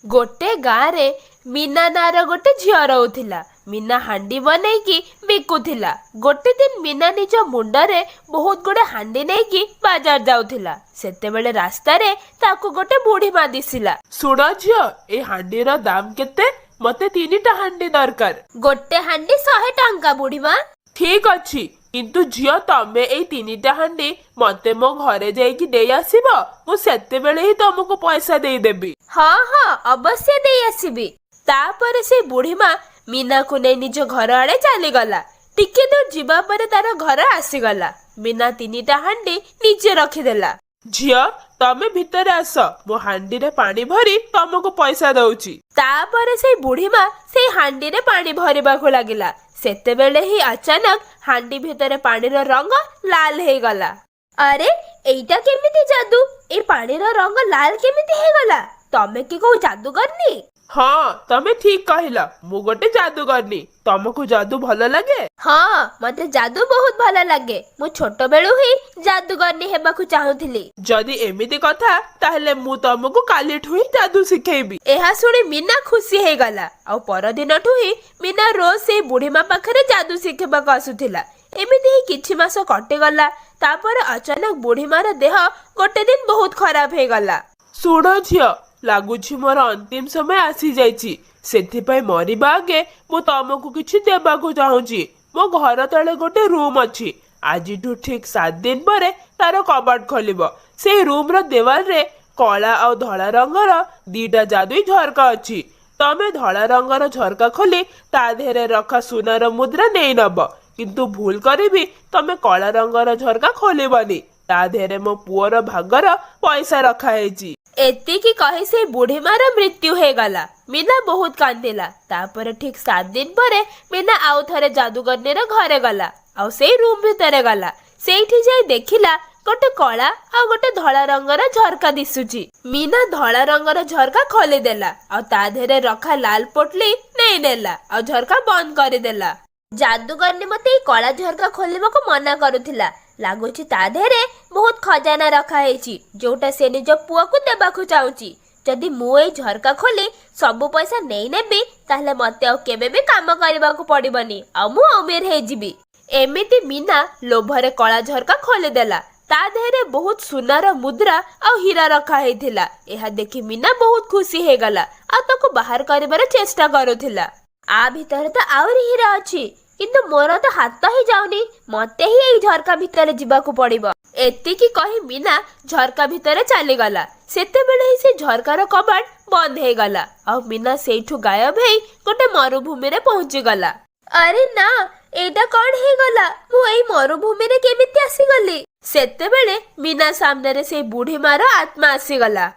गोटे गाँव रे मीना नार गोटे झील रोला। मीना हांडी बनईकी बिकुला। गोटे दिन मीना निज मुंडरे बहुत गुड़े हांडी नहीं बाजार जाउथिला। सेतेबेले रास्ता रे ताकू गोटे बुढ़ी माँ दिसिला। सुन झियो, ए हांडीर दाम केते? मते 3टा हांडी दरकार। गोटे हांडी 100 टंका बुढ़ी माँ। ठीक अच्छी, किंतु झियो तमे ए 3टा हांडी मते मो घरे जाइकी देई आसीबो। मु सेतेबेले ही तुमको पैसा देई देबी। हाँ हाँ अवश्य दे आसीबी। तापर से बुढ़ी माँ मीना को नहीं निज घर आड़े चली गला। टिके दूर जीवा पर तार घर आसीगला। मीना 3टा हांडी नीचे रखीदेला। झियो तमे भितर आस, मो हांडी रे पानी भरी तुमको पैसा दउची। तापर से बुढ़ी माँ से हांडी रे पानी भरिबा को लागिला। सेतेबेले ही अचानक हांडी भितर पानीर रंग लाल हे गला। अरे एइटा केमिति जादू? ए पानीर रंग लाल केमिति हे गला? तमे की को जादू करनी? हाँ तमे ठीक कहला, मु गोटे जादूगरनी। तुमको जादू भल लगे? हाँ मते जादू बहुत भल लगे। मु छोट बेलू ही जादूगरनी हेबाकु चाहुथिली। जदि एमिति कथा ताहले मु तुमको कालीठु ही जादू सिखेबी। एहा सुनी मीना खुशी हे गला। आ परदिनठु ही मीना रोज से बुढ़ी माँ पाखरे जादू सिखेबाकु आसुथिला। एमिति ही किछि मास कटि गला। तापर अचानक बुढ़ी मार देह गोटे दिन बहुत खराब हे गला। सुन झियो, लागुछि मोर अंतिम समय आसी जाइछि। सेथिपाई मरिबा आगे मु तुमको किछि देबाकु चाहूछि। मो घर तले गोटे रूम अछि। आजिठु ठीक 7 दिन परे तार कबाट खोलिबो। से रूम रो देवाल रे कला और धला रंगर 2टा जादुई झरका अछि। तमे धला रंगर झरका खोली ता देहरे रखा सुनार मुद्रा नहीं नब। किंतु भूल करिबी तमे कला रंगर झरका खोलिबनी। ता देहरे मो पुअर भागर पैसा रखा हेछि। एतिकी कही से बुढ़ी मार मृत्यु हे गला। मीना बहुत कांदिला। तापर ठीक 7 दिन परे मीना आउ थरे जादूगरनी रे घरे गला। आउ से रूम भितरे गला। सेठी जाई देखिला गोटे कला आ गोटे धला रंगर झरका दिसुची। मीना धला रंगर झरका खोली देला। आ ता देहरे रखा लाल पोटली नहीं नेला। आ झरका बंद करी देला। जादूगरनी मते कला झरका खोलिबाको मना करुथिला। लागुची ता देहरे बहुत खजाना रखा हेची, जोटा से निज पुआ को देबाकू चाहूची। जदि मु ए झरका खोली सबु पैसा नहीं नेबी ताहले मते आ केबे भी काम करबाकू पड़िबनी। आ मु अमीर हे जिबी। एमिति मीना लोभरे कला झरका खोली देला। ता देहरे बहुत सुनार मुद्रा आ हीरा रखा हेथिला। एहा देखि मीना बहुत खुशी हे गला। आ ताको बाहर करिबार चेष्टा करुथिला। आ भितर तो आउरी हीरा अछि, किंतु मोर तो हाथ ही जाउनी। मते ही एई झरका भितर जिबाकू पड़िबो। एतिकी कही मीना झरका भितर चली गला। सेतेबेले ही से झरकार कबाट बंद हे गला। आ मीना सेठू गायब हे गोटे मरुभूमि रे पहुंची गला। अरे ना, एटा कोन हे गला? मु एई मरुभूमि रे केमिति आसी गली? सेतेबेले मीना सामने रे से बुढ़ी मार आत्मा आसी गला।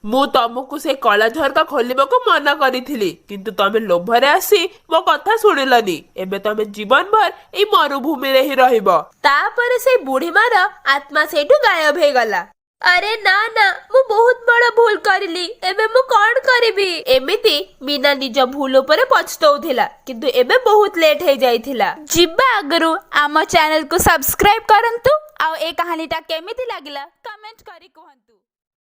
मु तुमको से कला झरका खोलिबाको मना करिथिली, किंतु तमे लोभरे आसी मो कथा सुनिलनी। एबे तमे जीवन भर ए मरुभूमि रे ही रहिबो। तापर से बुढ़ी मार आत्मा सेठू गायब हे गला। अरे ना ना, मु बहुत बड़ा भूल करली। एबे मु कोन करबी? एमिति मीना निज भूल ऊपर पछतौथिला, किंतु एबे बहुत लेट हे जाइथिला। जिब्बा आगरु आम चैनल को सब्सक्राइब करंतु। आ ए कहानीटा केमिति लागिला कमेंट करी कहंतु।